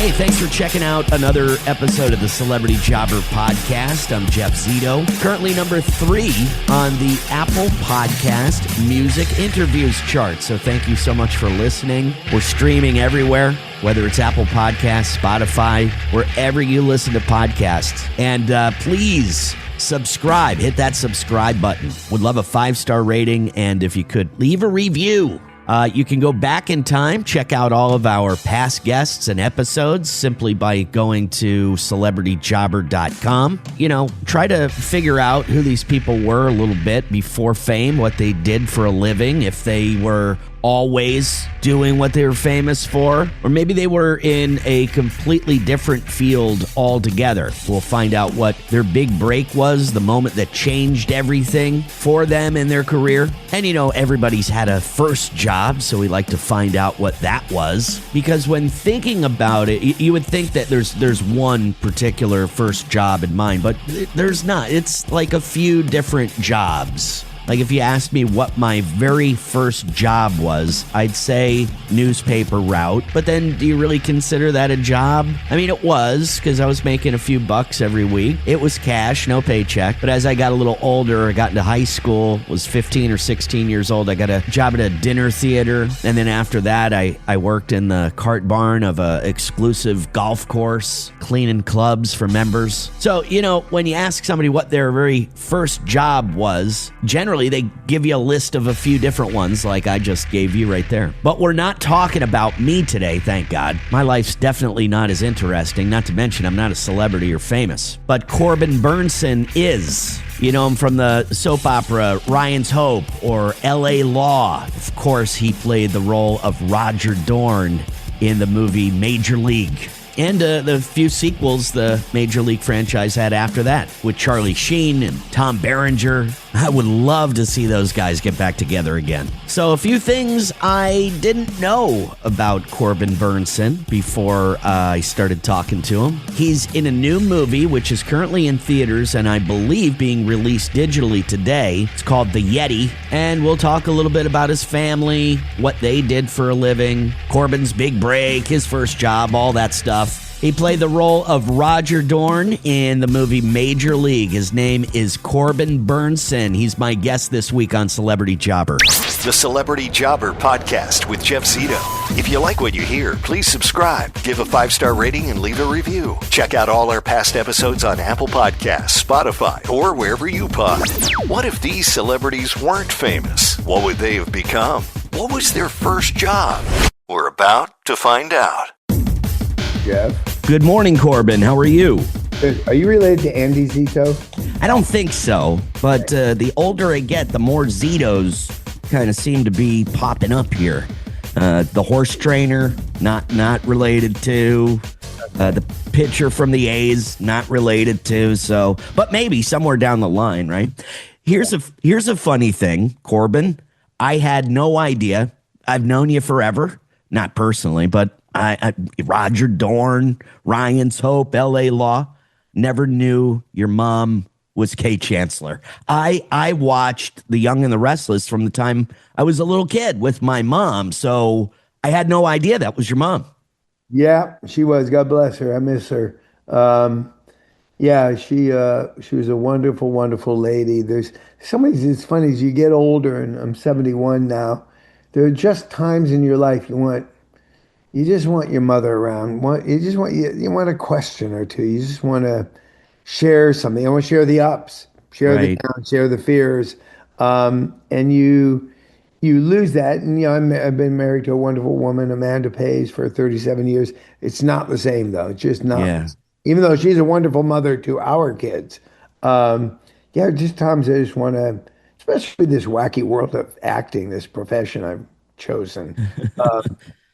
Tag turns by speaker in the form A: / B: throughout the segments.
A: Hey, thanks for checking out another episode of the Celebrity Jobber Podcast. I'm Jeff Zito, currently number 3 on the Apple Podcast Music Interviews chart. So thank you so much for listening. We're streaming everywhere, whether it's Apple Podcasts, Spotify, wherever you listen to podcasts. And please subscribe. Hit that subscribe button. Would love a 5-star rating. And if you could, leave a review. You can go back in time, check out all of our past guests and episodes simply by going to celebrityjobber.com. You know, try to figure out who these people were a little bit before fame, what they did for a living, if they were always doing what they were famous for, or maybe they were in a completely different field altogether. We'll find out what their big break was, the moment that changed everything for them in their career. And you know, everybody's had a first job, so we like to find out what that was, because when thinking about it, you would think that there's one particular first job in mind, but there's not. It's like a few different jobs. Like if you asked me what my very first job was, I'd say newspaper route. But then do you really consider that a job? I mean, it was, because I was making a few bucks every week. It was cash, no paycheck. But as I got a little older, I got into high school, was 15 or 16 years old. I got a job at a dinner theater. And then after that, I worked in the cart barn of an exclusive golf course, cleaning clubs for members. So, you know, when you ask somebody what their very first job was, generally they give you a list of a few different ones like I just gave you right there. But we're not talking about me today, thank God. My life's definitely not as interesting, not to mention I'm not a celebrity or famous. But Corbin Bernsen is. You know him from the soap opera Ryan's Hope or L.A. Law. Of course, he played the role of Roger Dorn in the movie Major League. And the few sequels the Major League franchise had after that with Charlie Sheen and Tom Berenger. I would love to see those guys get back together again. So a few things I didn't know about Corbin Bernsen before I started talking to him. He's in a new movie, which is currently in theaters and I believe being released digitally today. It's called The Yeti. And we'll talk a little bit about his family, what they did for a living, Corbin's big break, his first job, all that stuff. He played the role of Roger Dorn in the movie Major League. His name is Corbin Bernsen. He's my guest this week on Celebrity Jobber.
B: The Celebrity Jobber Podcast with Jeff Zito. If you like what you hear, please subscribe, give a 5-star rating, and leave a review. Check out all our past episodes on Apple Podcasts, Spotify, or wherever you pod. What if these celebrities weren't famous? What would they have become? What was their first job? We're about to find out.
C: Jeff.
A: Good morning, Corbin. How are you?
C: Are you related to Andy Zito?
A: I don't think so, but the older I get, the more Zitos kind of seem to be popping up here. The horse trainer, not related to. The pitcher from the A's, not related to. So, but maybe somewhere down the line, right? Here's a funny thing, Corbin. I had no idea. I've known you forever, not personally, but I Roger Dorn, Ryan's Hope, L.A. Law. Never knew your mom was Kay Chancellor. I watched The Young and the Restless from the time I was a little kid with my mom, so I had no idea that was your mom.
C: Yeah, she was. God bless her. I miss her. Yeah, she was a wonderful, wonderful lady. There's somebody's. It's funny as you get older, and I'm 71 now. There are just times in your life you just want your mother around. You want a question or two. You just want to share something. I want to share the ups, share the downs, share the fears. And you lose that. And you know, I've been married to a wonderful woman, Amanda Pays, for 37 years. It's not the same though. It's just not. Yeah. Even though she's a wonderful mother to our kids. Just times I just want to, especially this wacky world of acting, this profession I've chosen.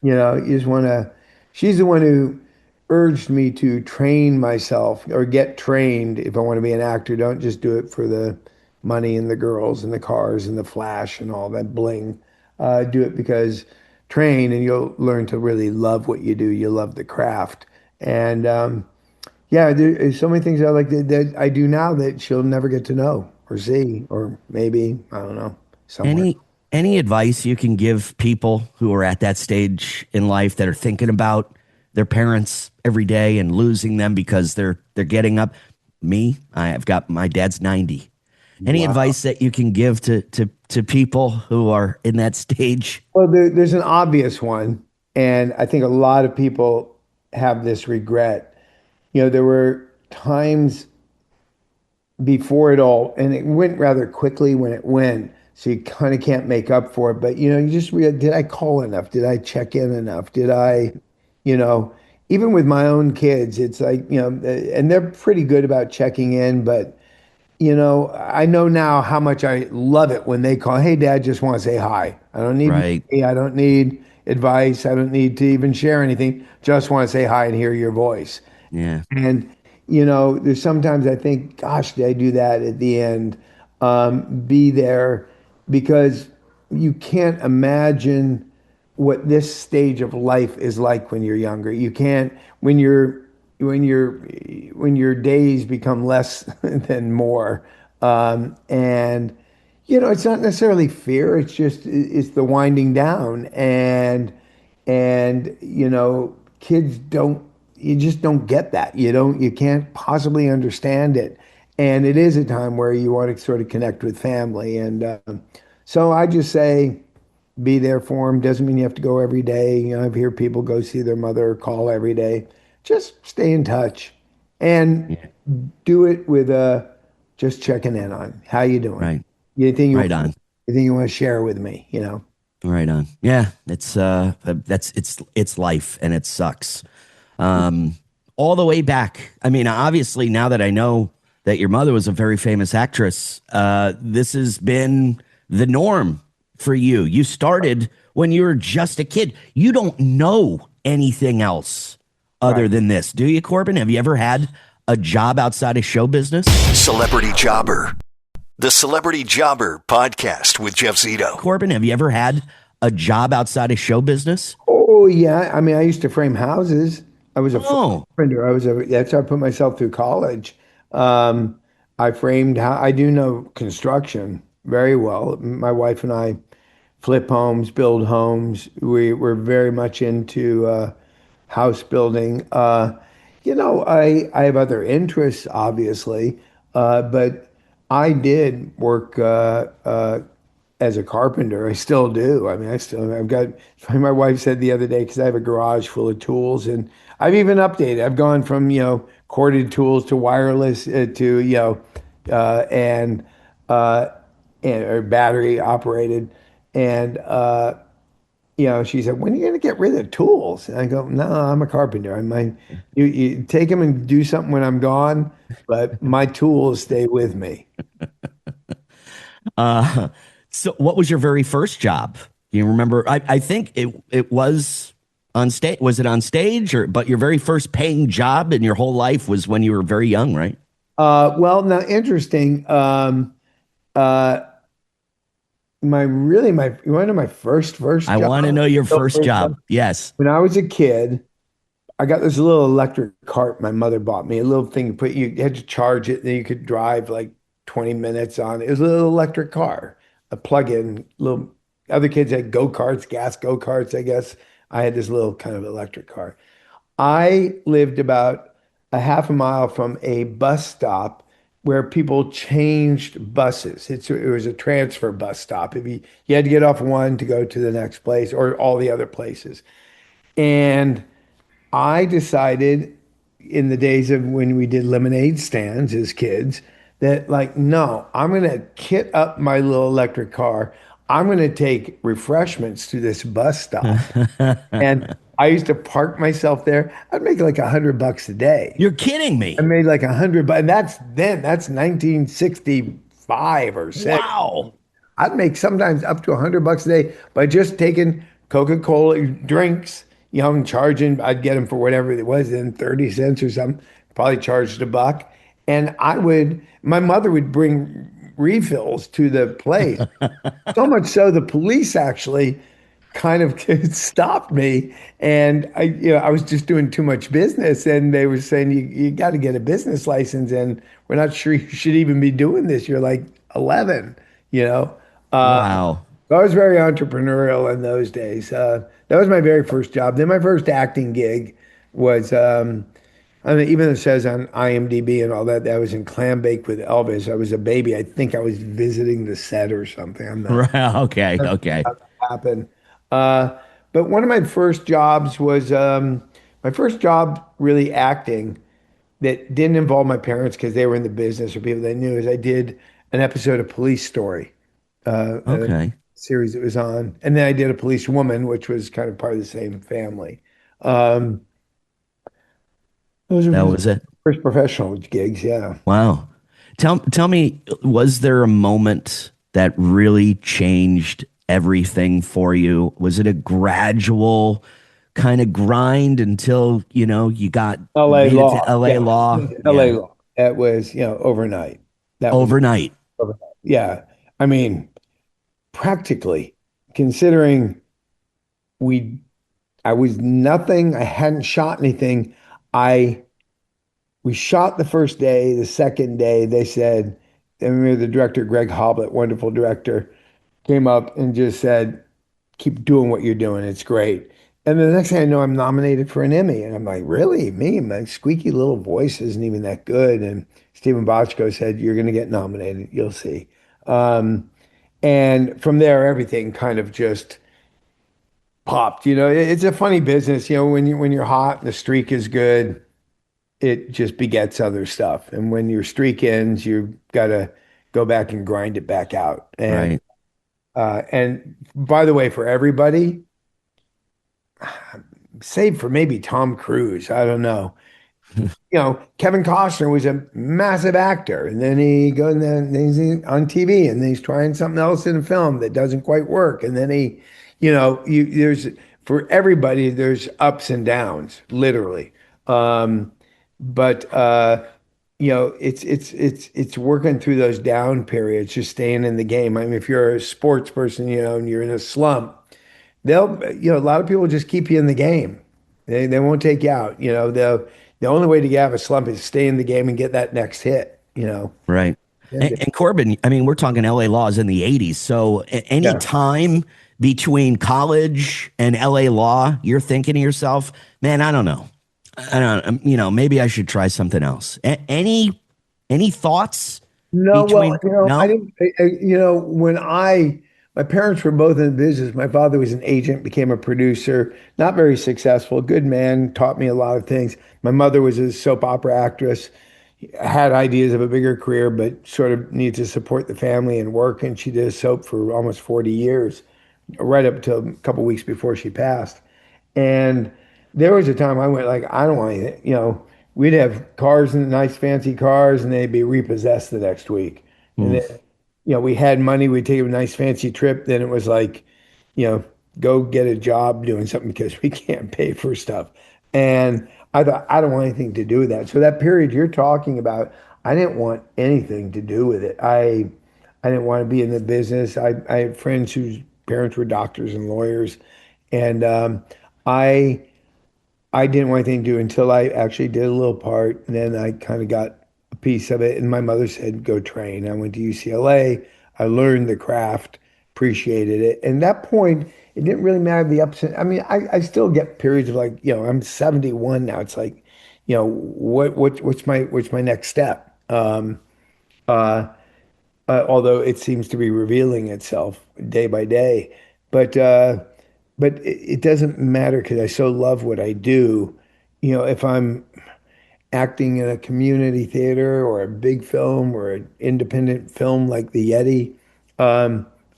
C: You know, you just want to, she's the one who urged me to train myself or get trained if I want to be an actor. Don't just do it for the money and the girls and the cars and the flash and all that bling. Do it because train and you'll learn to really love what you do. You love the craft. And there's so many things I like that I do now that she'll never get to know or see, or maybe, I don't know, somewhere. Any
A: advice you can give people who are at that stage in life that are thinking about their parents every day and losing them because they're getting up. Me, I've got my dad's 90. Any
C: Wow.
A: advice that you can give to people who are in that stage?
C: Well, there's an obvious one, and I think a lot of people have this regret. There were times before it all, and it went rather quickly when it went, so you kind of can't make up for it. But you just realize, did I call enough? Did I check in enough? Did I, you know, even with my own kids, it's like, and they're pretty good about checking in, but I know now how much I love it when they call, hey, Dad, just want to say hi. I don't need
A: Right.
C: money. I don't need advice. I don't need to even share anything. Just want to say hi and hear your voice.
A: Yeah.
C: And, there's sometimes I think, gosh, did I do that at the end? Be there because you can't imagine what this stage of life is like when you're younger. You can't, when you're, when your days become less than more. And, it's not necessarily fear. It's just, it's the winding down. And kids don't, you just don't get that. You can't possibly understand it. And it is a time where you want to sort of connect with family. And so I just say, be there for them. Doesn't mean you have to go every day. I've heard people go see their mother or call every day. Just stay in touch and
A: Yeah.
C: do it with just checking in on how you doing.
A: Right.
C: Anything
A: Right on.
C: anything you want to share with me?
A: Right on. Yeah. It's life and it sucks. Um, all the way back. I mean, obviously, now that I know that your mother was a very famous actress, this has been the norm for you. You started when you were just a kid. You don't know anything else other
C: Right.
A: than this, do you, Corbin? Have you ever had a job outside of show business?
B: Celebrity Jobber. The Celebrity Jobber Podcast with Jeff Zito.
A: Corbin, have you ever had a job outside of show business?
C: Oh yeah. I mean, I used to frame houses. I was a
A: Oh,
C: carpenter. That's how I put myself through college. Um, I framed how I do know construction very well. My wife and I flip homes, build homes. We were very much into house building. I have other interests, obviously, but I did work as a carpenter. I still do. I mean, I've got, my wife said the other day, because I have a garage full of tools, and I've even updated. I've gone from, corded tools to wireless to, uh, and, uh, or battery operated. And, she said, when are you going to get rid of tools? And I go, no, I'm a carpenter. You take them and do something when I'm gone, but my tools stay with me.
A: uh, so what was your very first job? Do you remember? I think it was on stage. Was it on stage but your very first paying job in your whole life was when you were very young, right?
C: Well, now interesting. Uh, one of my first
A: I
C: job,
A: want to know your
C: real
A: first
C: first job,
A: job. Yes.
C: when I was a kid, I got this little electric cart my mother bought me, a little thing you had to charge it, and then you could drive like 20 minutes on it. It was a little electric car, a plug-in little. Other kids had go-karts, gas go-karts, I guess. I had this little kind of electric car. I lived about a half a mile from a bus stop where people changed buses. It was a transfer bus stop. If you had to get off one to go to the next place or all the other places. And I decided in the days of when we did lemonade stands as kids that, like, no, I'm going to kit up my little electric car. I'm going to take refreshments to this bus stop. And I used to park myself there. I'd make like $100 a day.
A: You're kidding
C: I
A: me.
C: made like 100, but and that's 1965 or six.
A: Wow.
C: I'd make sometimes up to $100 a day by just taking Coca-Cola drinks, and charging. I'd get them for whatever it was, then 30 cents or something. Probably charged a buck. And my mother would bring refills to the place. So much so the police actually kind of stopped me, and I was just doing too much business, and they were saying you got to get a business license, and we're not sure you should even be doing this. You're like 11, you know.
A: Wow.
C: So I was very entrepreneurial in those days. That was my very first job. Then my first acting gig was I mean, even it says on IMDb and all that, that I was in Clam Bake with Elvis. I was a baby. I think I was visiting the set or something. I'm not
A: Right. Okay. Okay.
C: how that happened. Uh, but one of my first jobs was my first job really acting that didn't involve my parents because they were in the business or people they knew is I did an episode of Police Story, a
A: Okay.
C: series that was on, and then I did a Police Woman, which was kind of part of the same family. Um, those were
A: That
C: the
A: was it.
C: first professional gigs, yeah.
A: Wow. Tell me, was there a moment that really changed everything for you? Was it a gradual kind of grind until, you got
C: LA
A: made it to
C: Law,
A: LA
C: yeah,
A: Law?
C: LA
A: Yeah.
C: Law. That was, overnight. That was
A: Overnight.
C: overnight. Yeah. I mean, practically, considering we I was nothing, I hadn't shot anything. I We shot the first day, the second day, they said, I remember the director, Greg Hoblet, wonderful director, came up and just said, keep doing what you're doing. It's great. And then the next thing I know, I'm nominated for an Emmy. And I'm like, really? Me? My squeaky little voice isn't even that good. And Stephen Bochco said, you're going to get nominated. You'll see. Um, and from there, everything kind of just popped. It's a funny business. When you're hot and the streak is good, it just begets other stuff. And when your streak ends, you've got to go back and grind it back out.
A: Right.
C: And by the way, for everybody, save for maybe Tom Cruise, I don't know. Kevin Costner was a massive actor, and then he goes and then he's on TV, and then he's trying something else in a film that doesn't quite work, and then there's for everybody there's ups and downs, literally. Um, but it's working through those down periods, just staying in the game. I mean, if you're a sports person, and you're in a slump, a lot of people just keep you in the game. They won't take you out. The only way to get out of a slump is stay in the game and get that next hit.
A: Right.
C: And
A: And Corbin, I mean, we're talking LA Laws in the 80s. So any
C: yeah.
A: time between college and LA Law, you're thinking to yourself, man, I don't know. I don't, maybe I should try something else. Any thoughts
C: No, well,
A: between, no?
C: I didn't, when my parents were both in the business. My father was an agent, became a producer, not very successful, good man, taught me a lot of things. My mother was a soap opera actress, had ideas of a bigger career, but sort of needed to support the family and work. And she did soap for almost 40 years, right up until a couple weeks before she passed. And there was a time I went like, I don't want anything. We'd have cars and nice fancy cars, and they'd be repossessed the next week. And
A: Mm,
C: then, we had money. We'd take a nice fancy trip. Then it was like, you know, go get a job doing something because we can't pay for stuff. And I thought, I don't want anything to do with that. So that period you're talking about, I didn't want anything to do with it. I didn't want to be in the business. I had friends whose parents were doctors and lawyers, and I I didn't want anything to do until I actually did a little part, and then I kind of got a piece of it. And my mother said, "Go train." I went to UCLA. I learned the craft, appreciated it. And at that point, it didn't really matter the ups and I mean, I still get periods of like, I'm 71 now. It's like, what's my next step? Uh, although it seems to be revealing itself day by day. But it doesn't matter because I so love what I do. If I'm acting in a community theater or a big film or an independent film like The Yeti,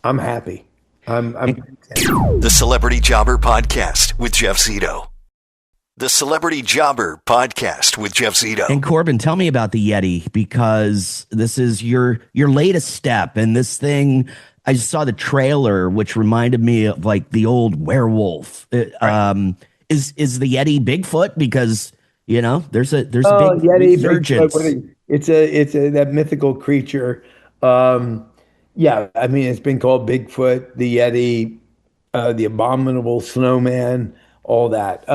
C: I'm happy. I'm content.
B: The Celebrity Jobber Podcast with Jeff Zito. The Celebrity Jobber Podcast with Jeff Zito.
A: And Corbin, tell me about the Yeti because this is your latest step, and this thing. I just saw the trailer, which reminded me of like the old werewolf. Is the Yeti Bigfoot? Because there's a
C: Oh,
A: big
C: Yeti, Bigfoot,
A: resurgence.
C: it's a that mythical creature. Yeah, I mean it's been called Bigfoot, the Yeti, the abominable snowman, all that.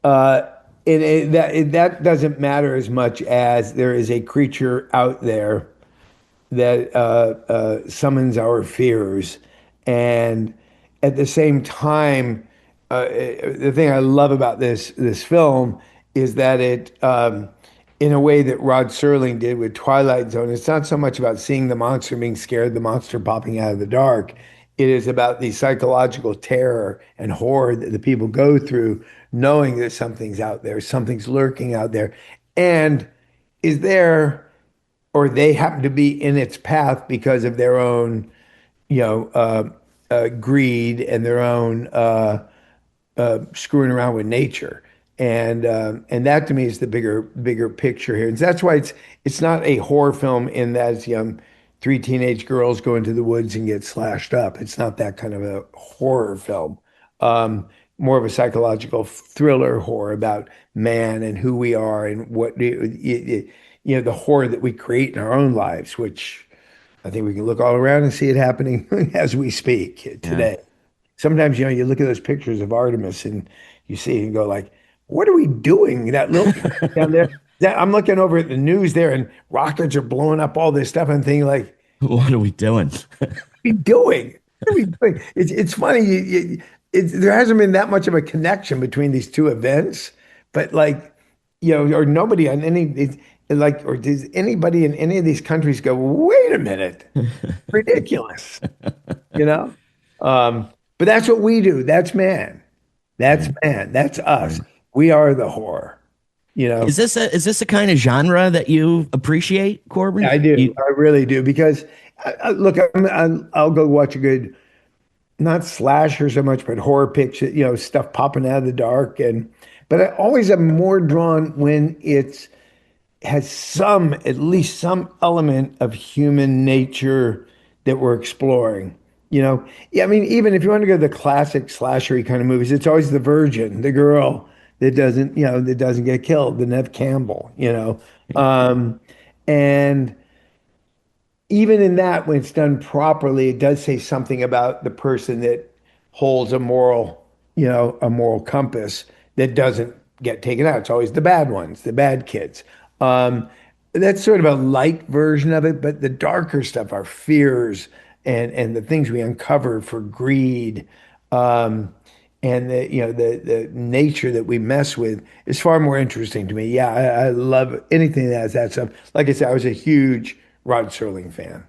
C: Uh, that doesn't matter as much as there is a creature out there that summons our fears, and at the same time, the thing I love about this film is that in a way that Rod Serling did with Twilight Zone, it's not so much about seeing the monster, being scared, the monster popping out of the dark. It is about the psychological terror and horror that the people go through, knowing that something's out there, something's lurking out there, and is there, or they happen to be in its path because of their own, greed and their own screwing around with nature. And that to me is the bigger picture here. And that's why it's not a horror film in that it's three teenage girls go into the woods and get slashed up. It's not that kind of a horror film. More of a psychological thriller horror about man and who we are and the horror that we create in our own lives, which I think we can look all around and see it happening as we speak
A: Yeah.
C: today. Sometimes, you look at those pictures of Artemis and you see it and go like, what are we doing? That little down there. I'm looking over at the news there and rockets are blowing up all this stuff. I'm thinking like,
A: What are we doing?
C: what are we doing? What are we doing? It's funny. There hasn't been that much of a connection between these two events, but like, or nobody on or does anybody in any of these countries go, wait a minute, ridiculous, you know? But that's what we do. That's man. That's man. That's us. We are the horror.
A: Is this a kind of genre that you appreciate, Corbin?
C: I do. I really do. Because look, I'll go watch a good, not slasher so much, but horror picture, stuff popping out of the dark. But I always am more drawn when it's has at least some element of human nature that we're exploring. Yeah, I mean, even if you want to go to the classic slashery kind of movies, it's always the virgin, the girl that doesn't get killed, the Nev Campbell. And even in that, when it's done properly, it does say something about the person that holds a moral compass that doesn't get taken out. It's always the bad ones, the bad kids. Um, that's sort of a light version of it, but the darker stuff, our fears and the things we uncover for greed, and the nature that we mess with is far more interesting to me. Yeah, I love anything that has that stuff. Like I said, I was a huge Rod Serling fan.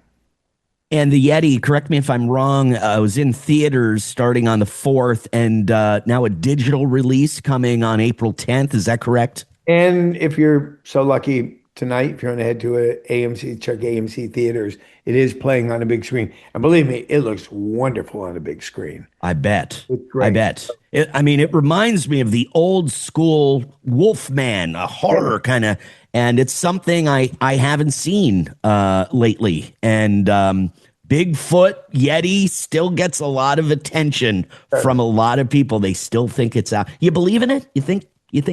A: And the Yeti, correct me if I'm wrong, was in theaters starting on the 4th and now a digital release coming on April 10th. Is that correct?
C: And if you're so lucky tonight, if you're going to head to a AMC, check AMC theaters, it is playing on a big screen. And believe me, it looks wonderful on a big screen.
A: I bet.
C: It's great.
A: I bet. It reminds me of the old school Wolfman, a horror kind of, and it's something I haven't seen lately. And Bigfoot Yeti still gets a lot of attention from a lot of people. They still think it's out. You believe in it? You think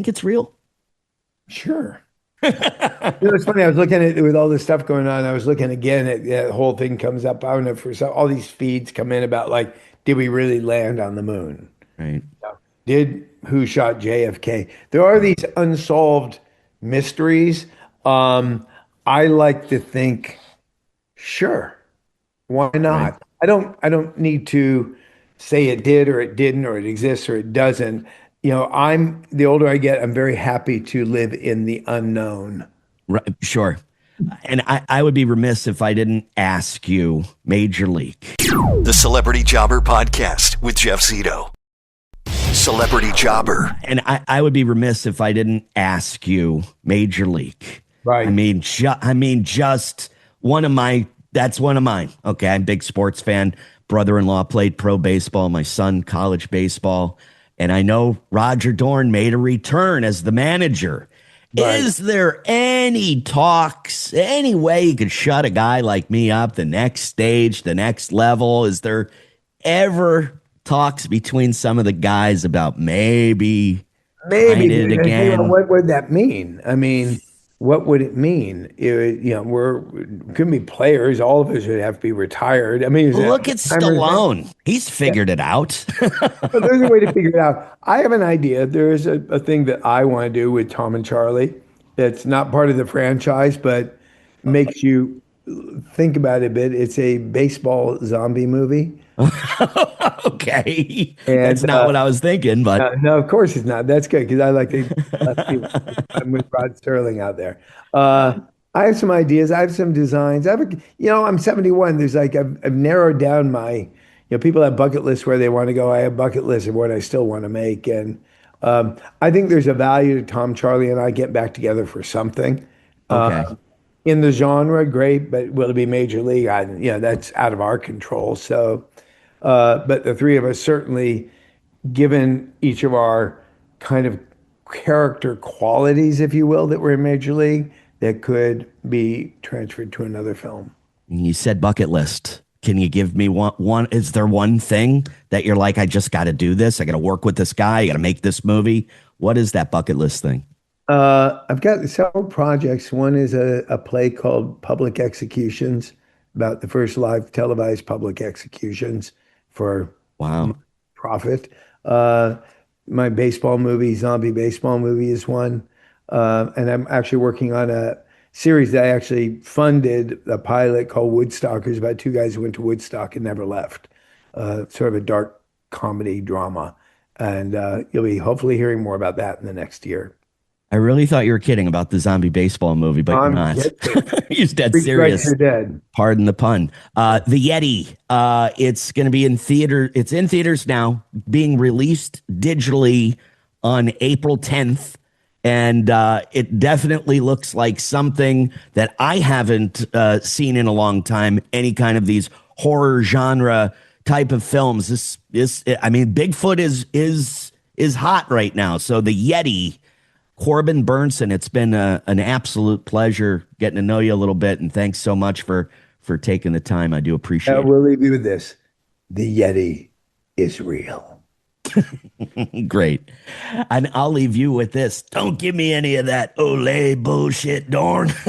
A: it's real?
C: Sure. It's funny. I was looking at it with all this stuff going on. I was looking again at the whole thing comes up. I don't know all these feeds come in about like, did we really land on the moon?
A: Right.
C: Who shot JFK? There are these unsolved mysteries. I like to think, sure, why not?
A: Right.
C: I don't need to say it did or it didn't or it exists or it doesn't. The older I get, I'm very happy to live in the unknown.
A: Right. Sure. And I would be remiss if I didn't ask you, Major League.
B: The Celebrity Jobber Podcast with Jeff Zito. Celebrity Jobber.
A: And I would be remiss if I didn't ask you, Major League.
C: Right.
A: Just that's one of mine. Okay. I'm a big sports fan. Brother-in-law played pro baseball. My son, college baseball. And I know Roger Dorn made a return as the manager. Right. Is there any talks, any way you could shut a guy like me up the next stage, the next level? Is there ever talks between some of the guys about maybe trying it again?
C: What would that mean? I mean, what would it mean? We're couldn't be players. All of us would have to be retired. I mean,
A: look at Stallone. He's figured it out.
C: But there's a way to figure it out. I have an idea. There is a thing that I want to do with Tom and Charlie. That's not part of the franchise, but makes you think about it a bit. It's a baseball zombie movie.
A: Okay.
C: And
A: That's not what I was thinking, but
C: no, of course it's not. That's good because I like to I'm with Rod Sterling out there. I have some ideas. I have some designs. I'm 71. There's like I've narrowed down people have bucket lists where they want to go. I have bucket lists of what I still want to make, and I think there's a value to Tom, Charlie, and I get back together for something.
A: okay.
C: In the genre, great, but will it be major league? That's out of our control. So, but the three of us certainly, given each of our kind of character qualities, if you will, that were in major league, that could be transferred to another film.
A: You said bucket list. Can you give me one? Is there one thing that you're like, I just got to do this? I got to work with this guy. I got to make this movie. What is that bucket list thing?
C: I've got several projects. One is a play called Public Executions, about the first live televised public executions for
A: Wow.
C: profit. My baseball movie, zombie baseball movie, is one. And I'm actually working on a series that I actually funded, a pilot called Woodstockers, about two guys who went to Woodstock and never left. Sort of a dark comedy drama. And you'll be hopefully hearing more about that in the next year.
A: I really thought you were kidding about the zombie baseball movie, but you're not. You're dead serious.
C: You're dead.
A: Pardon the pun. The Yeti. It's going to be in theater. It's in theaters now, being released digitally on April 10th. And it definitely looks like something that I haven't seen in a long time. Any kind of these horror genre type of films. Bigfoot is hot right now. So the Yeti. Corbin Bernsen, it's been an absolute pleasure getting to know you a little bit, and thanks so much for taking the time. I do appreciate it.
C: We'll leave you with this. The Yeti is real.
A: Great. And I'll leave you with this. Don't give me any of that Olay bullshit, Dorn.
C: Just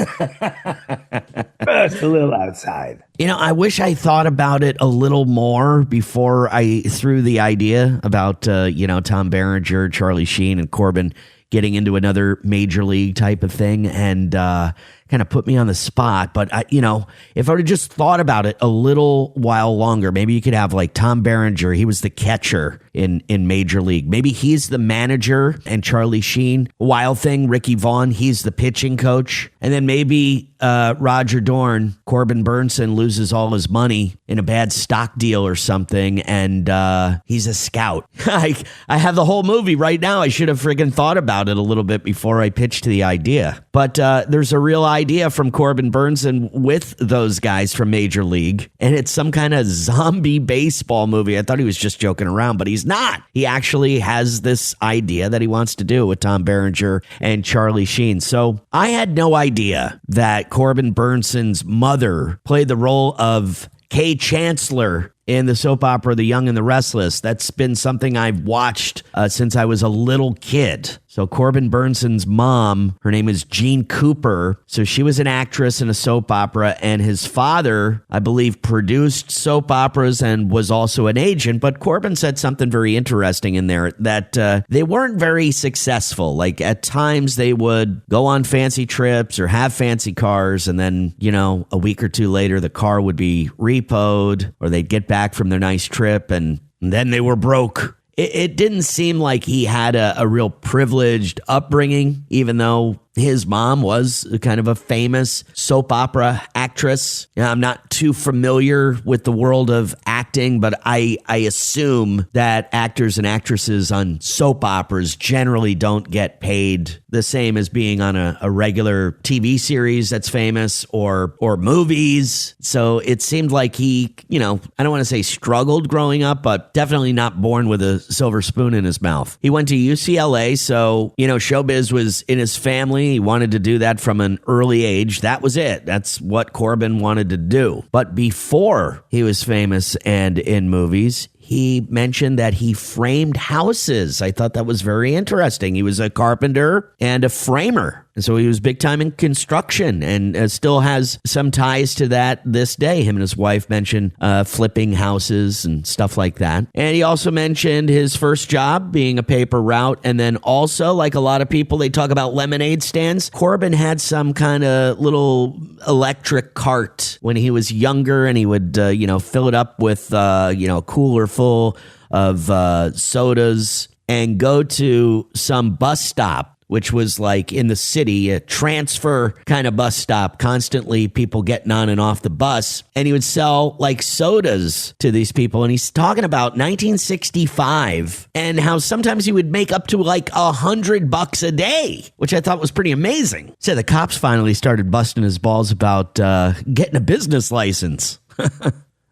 C: a little outside.
A: I wish I thought about it a little more before I threw the idea about, Tom Berenger, Charlie Sheen, and Corbin getting into another major league type of thing, and kind of put me on the spot. But if I would have just thought about it a little while longer, maybe you could have like Tom Berenger. He was the catcher in Major League. Maybe he's the manager, and Charlie Sheen, Wild Thing, Ricky Vaughn, he's the pitching coach. And then maybe Roger Dorn, Corbin Bernsen, loses all his money in a bad stock deal or something, and he's a scout. I have the whole movie right now. I should have friggin' thought about it a little bit before I pitched the idea. But there's a real idea from Corbin Bernsen with those guys from Major League, and it's some kind of zombie baseball movie. I thought he was just joking around, but he's not. He actually has this idea that he wants to do with Tom Berenger and Charlie Sheen. So I had no idea that Corbin Bernsen's mother played the role of Kay Chancellor in the soap opera The Young and the Restless. That's been something I've watched since I was a little kid. So Corbin Bernsen's mom, her name is Jean Cooper. So she was an actress in a soap opera, and his father, I believe, produced soap operas and was also an agent. But Corbin said something very interesting in there, that they weren't very successful. Like at times they would go on fancy trips or have fancy cars, and then, a week or two later, the car would be repoed, or they'd get back from their nice trip and then they were broke. It didn't seem like he had a real privileged upbringing, even though his mom was kind of a famous soap opera actress. I'm not too familiar with the world of acting, but I assume that actors and actresses on soap operas generally don't get paid the same as being on a regular TV series that's famous or movies. So it seemed like he, I don't want to say struggled growing up, but definitely not born with a silver spoon in his mouth. He went to UCLA, so, showbiz was in his family. He wanted to do that from an early age. That was it. That's what Corbin wanted to do. But before he was famous and in movies, he mentioned that he framed houses. I thought that was very interesting. He was a carpenter and a framer. And so he was big time in construction and still has some ties to that this day. Him and his wife mentioned flipping houses and stuff like that. And he also mentioned his first job being a paper route. And then also, like a lot of people, they talk about lemonade stands. Corbin had some kind of little electric cart when he was younger, and he would, fill it up with, a cooler full of sodas and go to some bus stop, which was like in the city, a transfer kind of bus stop, constantly people getting on and off the bus. And he would sell like sodas to these people. And he's talking about 1965 and how sometimes he would make up to like $100 a day, which I thought was pretty amazing. So the cops finally started busting his balls about getting a business license.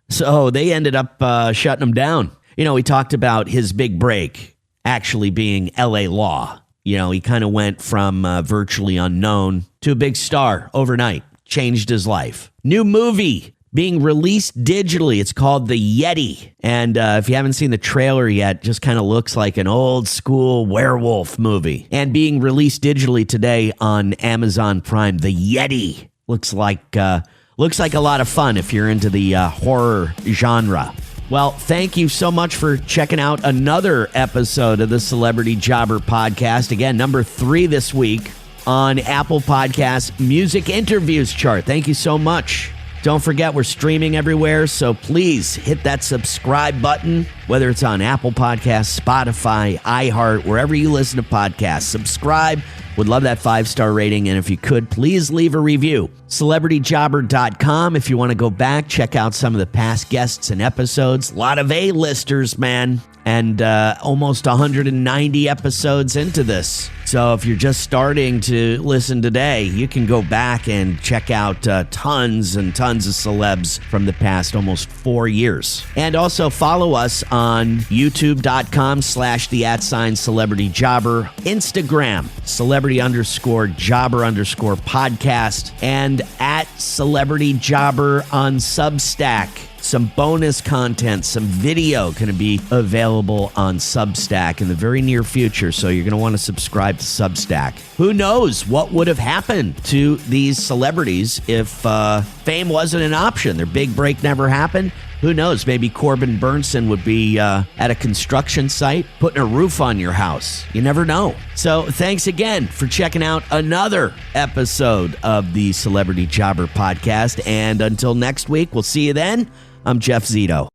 A: So they ended up shutting him down. He talked about his big break actually being LA Law. He kind of went from virtually unknown to a big star overnight. Changed his life. New movie being released digitally. It's called The Yeti. And if you haven't seen the trailer yet, just kind of looks like an old school werewolf movie. And being released digitally today on Amazon Prime. The Yeti looks like a lot of fun if you're into the horror genre. Well, thank you so much for checking out another episode of the Celebrity Jobber Podcast. Again, number 3 this week on Apple Podcasts Music Interviews chart. Thank you so much. Don't forget, we're streaming everywhere, so please hit that subscribe button, whether it's on Apple Podcasts, Spotify, iHeart, wherever you listen to podcasts. Subscribe. Would love that 5-star rating, and if you could, please leave a review. CelebrityJobber.com. If you want to go back, check out some of the past guests and episodes. A lot of A-listers, man, and almost 190 episodes into this. So if you're just starting to listen today, you can go back and check out tons and tons of celebs from the past almost 4 years. And also follow us on youtube.com/the@celebrityjobber, Instagram, celebrity_jobber_podcast, and @celebrityjobber on Substack. Some bonus content, some video going to be available on Substack in the very near future, so you're going to want to subscribe to Substack. Who knows what would have happened to these celebrities if fame wasn't an option? Their big break never happened. Who knows? Maybe Corbin Bernsen would be at a construction site putting a roof on your house. You never know. So thanks again for checking out another episode of the Celebrity Jobber Podcast. And until next week, we'll see you then. I'm Jeff Zito.